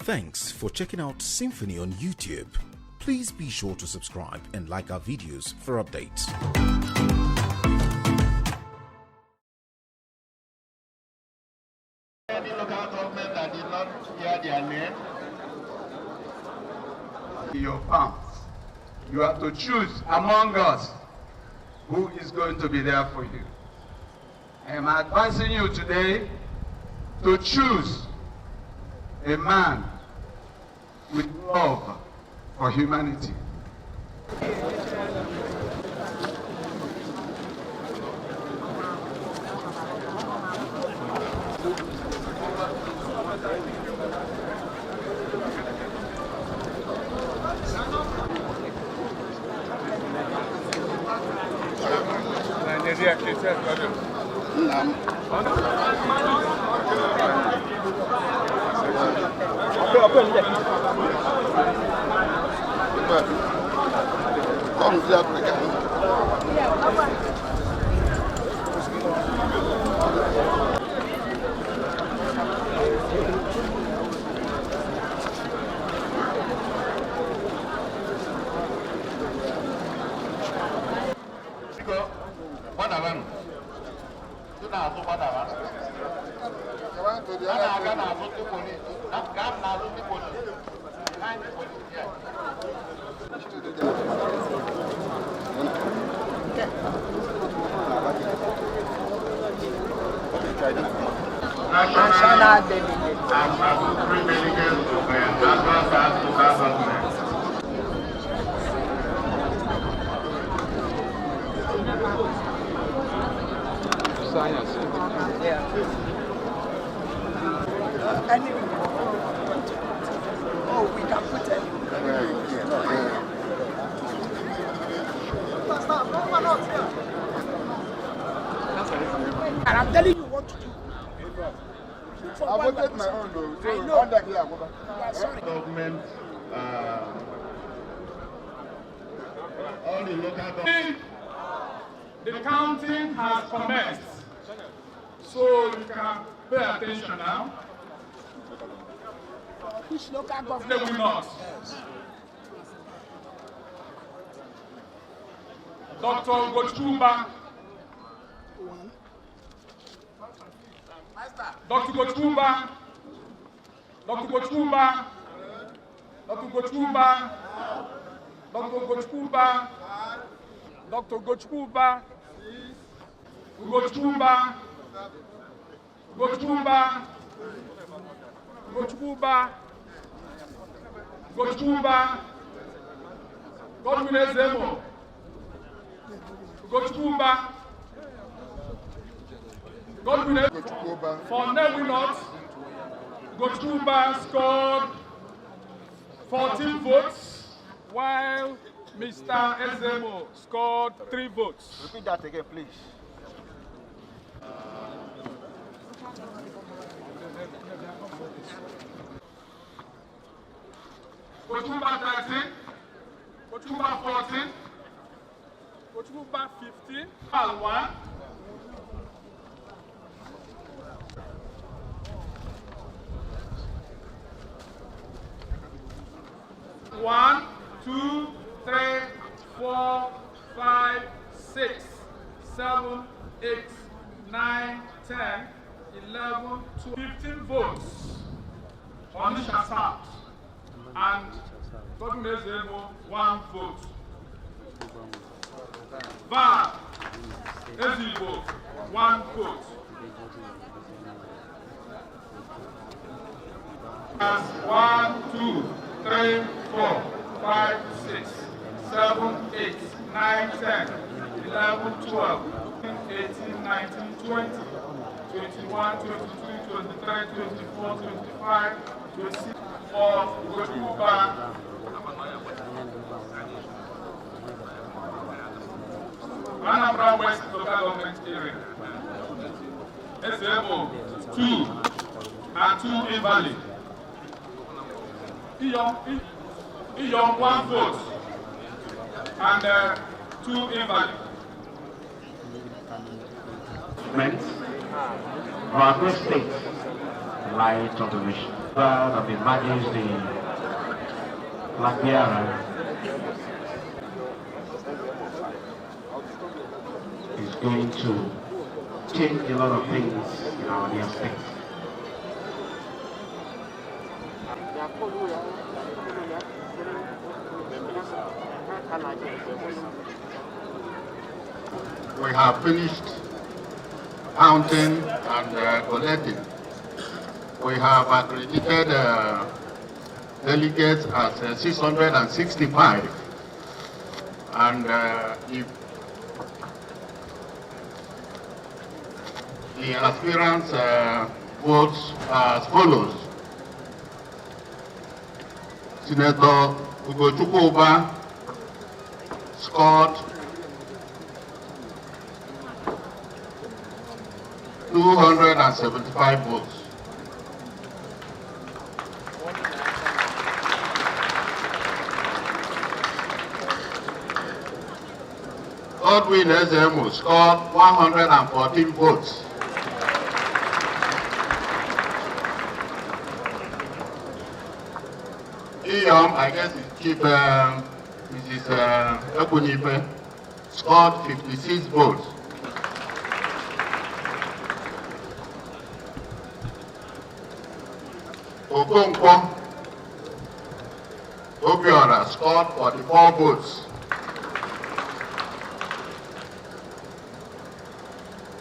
Thanks for checking out Symphony on YouTube. Please be sure to subscribe and like our videos for updates. Any local government that did not hear their name, in your palms, you have to choose among us who is going to be there for you. I am advising you today to choose a man with love for humanity. National delegate. As three delegates of national government. Oh, we can put it. And I'm telling you what to do. I voted my own though. So I know. under here, go back. Sorry. Government, all the local government. The counting has commenced, so you can pay attention now. Which local They government? will not. Dr. Gochuba. Dr. Gochuba. Dr. Gochuba. Dr. Gochuba. Dr. Gochuba. Dr. Gochuba. Gochuba. Gochuba. Gochuba. Gochuba. Godwin Ezemo. Gochuba. Godwin Ezemo. For Newi North, Gochuba scored 14 votes, while Mr. Ezemo scored 3 votes. Repeat that again, please. Gochuba 13, Gochuba 14, Gochuba 15, and 1. One, 2, 3, 4, 5, 6, 7, 8, 9, 10, 11, 12, 15 votes on the Shasat, and Godwin Ezemo 1 vote. VAR Ezigbo 1 vote. As 1, 2, 3, 4, 5, 6, 7, 8, 9, 10, 11, 12, 18, 19, 20, 21, 22, 23, 24, 25, 26 for Gochuba. Anambra West local government area. Ezemo 2 and 2 invalid. Iyom 1 vote and 2 invalid. Our state light on the mission. of His Majesty Lapiara is going to change a lot of things in our dear state. We have finished counting and collecting. We have accredited delegates as 665. And if the aspirants votes as follows: Senator Ugochukwu Ubah scored 275 votes. Godwin Ezemu scored 114 votes. I guess it's Chief Mrs. Ekunife, scored 56 votes. Okonkwo Obiora scored 44 votes.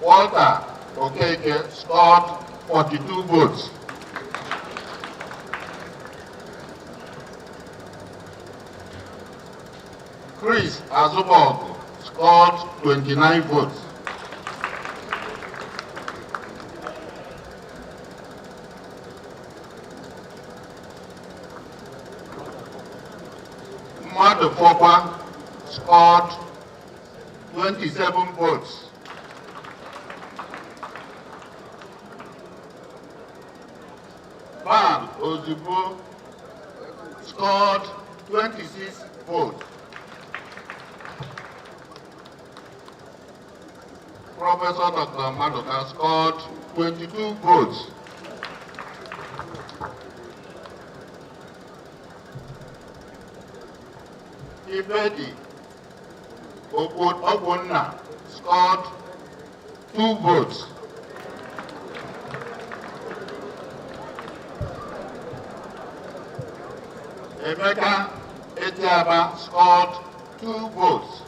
Walter Okeke scored 42 votes. Chris Azubog scored 29 votes. Madu Fokwa scored 27 votes. Bal Ozugbo scored 26 votes. Professor Dr. Maduka scored 22 votes. Ibedi Ogbonna scored 2 votes. Emeka Etiaba scored 2 votes.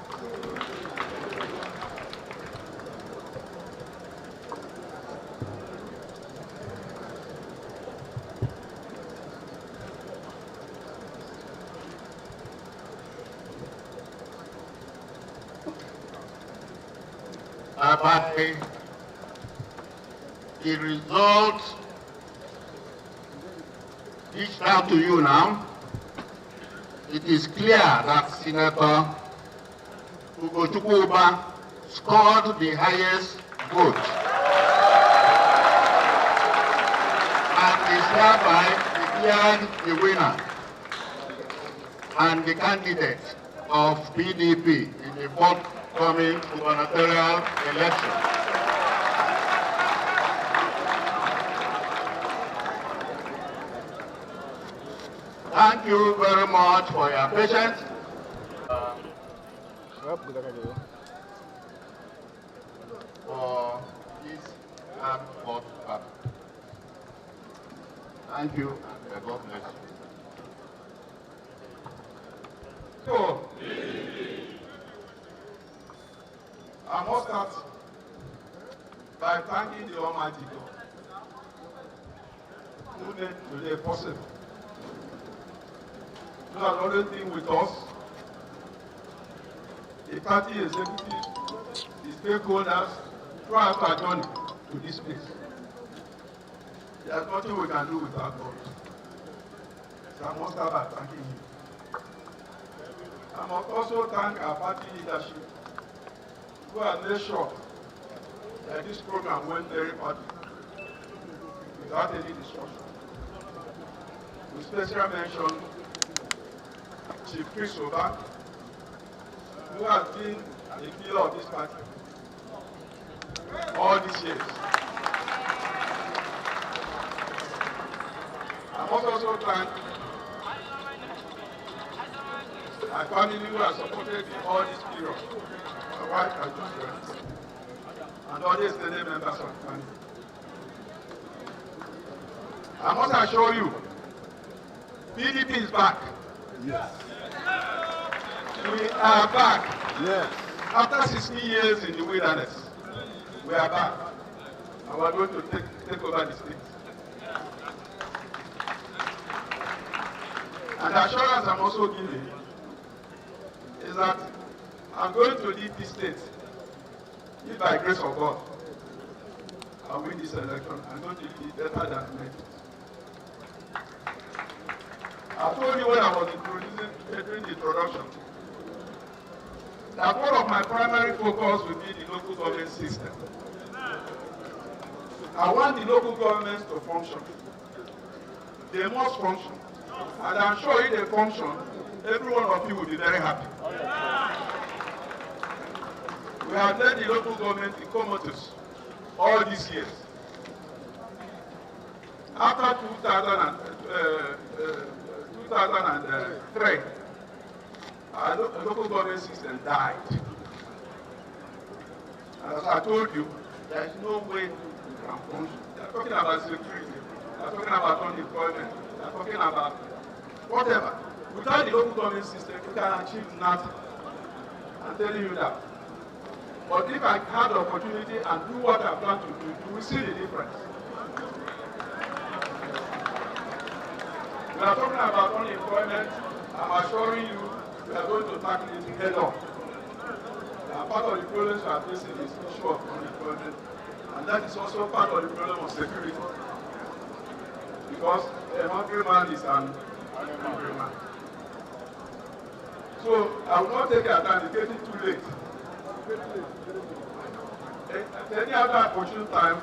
By the result dished out to you now, it is clear that Senator Ugochukwu Ubah scored the highest vote and is hereby declared the winner and the candidate of PDP in the forthcoming gubernatorial election. Thank you very much for your patience. For this fourth battle. Thank you and God bless you. So, I must start by thanking the Almighty God who made today possible. Who has always been with us, the party executive, the stakeholders, throughout our journey to this place. There's nothing we can do without God. So I must start by thanking you. I must also thank our party leadership who have made sure that this program went very badly without any disruption. With special mention, Chief Chris Ubah, who has been a pillar of this party all these years. I must also thank my family who has supported me all this period. My wife and children, and all the extended members of the family. I must assure you, PDP is back. Yes. We are back. Yes. After 60 years in the wilderness, we are back. And we are going to take over the state. And the assurance I'm also giving is that I'm going to lead this state. If by grace of God, I win this election, I'm going to lead it better than I made it. I told you when I was during the introduction that one of my primary focus will be the local government system. I want the local governments to function. They must function. And I'm sure if they function, every one of you will be very happy. We have led the local government in comatose all these years. After 2003, our local government system died. And as I told you, there is no way we can function. They are talking about security, they are talking about unemployment, they are talking about whatever. Without the local government system, you can achieve nothing. I'm telling you that. But if I had the opportunity and do what I plan to do, you will see the difference. We are talking about unemployment. I'm assuring you, we are going to tackle it head on. Part of the problems we are facing is the issue of unemployment. And that is also part of the problem of security. Because a hungry man is an hungry man. So I will not take your time, it's getting too late. At any other opportune time,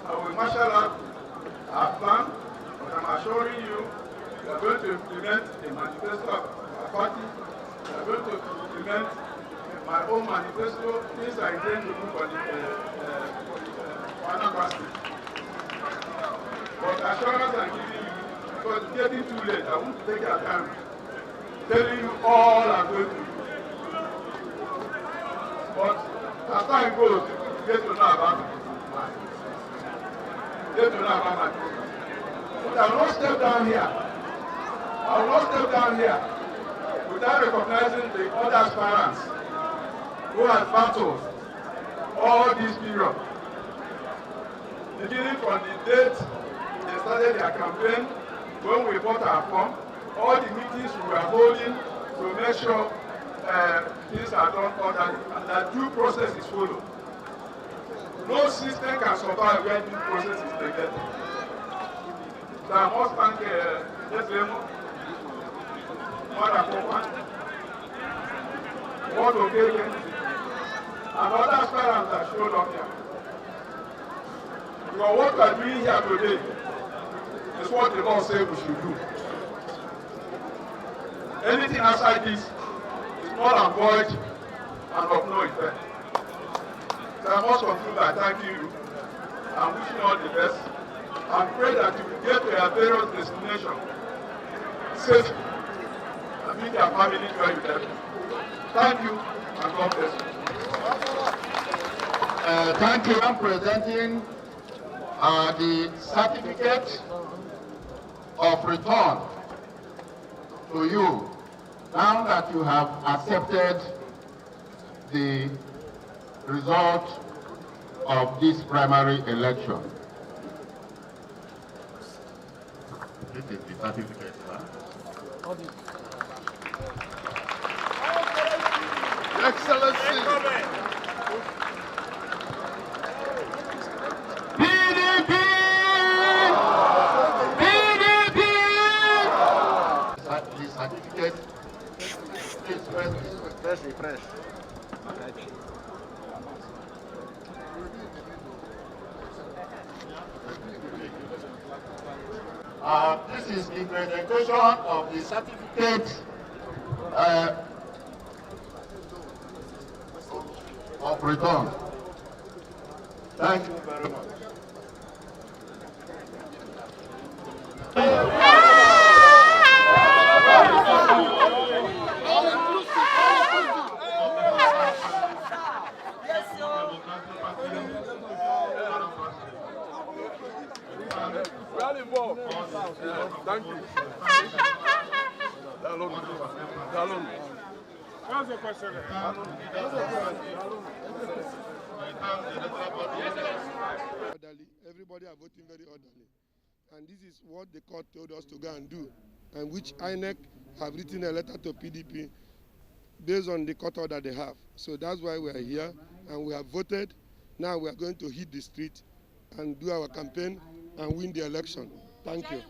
I will marshal out our plan, but I'm assuring you, we are going to implement a manifesto of our party, we are going to implement my own manifesto, things I intend to do for the Anambra State. But assurance I'm giving you, because it's getting too late, I won't take your time telling you all I'm going to do. But as time goes, you get to know about it. You get to know about my program. But I will not step down here. I will not step down here without recognizing the other aspirants who have battled all this period. Beginning from the date they started their campaign, when we bought our form, all the meetings we were holding to make sure things are done orderly and that due process is followed. No system can survive when due process is neglected. So I must thank SMO, Mother Kopan, Ward Okeke, and other aspirants that showed up here. Because what we are doing here today is what the law says we should do. Anything outside this is null and void and of no effect. So I must conclude by thanking you and wishing you all the best and pray that you will get to your various destinations safely and meet your family very well. Thank you and God bless you. Thank you. I'm presenting the certificate of return to you now that you have accepted the result of this primary election. This is the certificate, huh? Excellency. PDP! PDP! The certificate is fresh. This is the presentation of the certificate of return. Thank you very much. Thank you. What's the question? Everybody are voting very orderly. And this is what the court told us to go and do, and which INEC have written a letter to PDP based on the court order they have. So that's why we are here, and we have voted. Now we are going to hit the street and do our campaign and win the election. Thank you.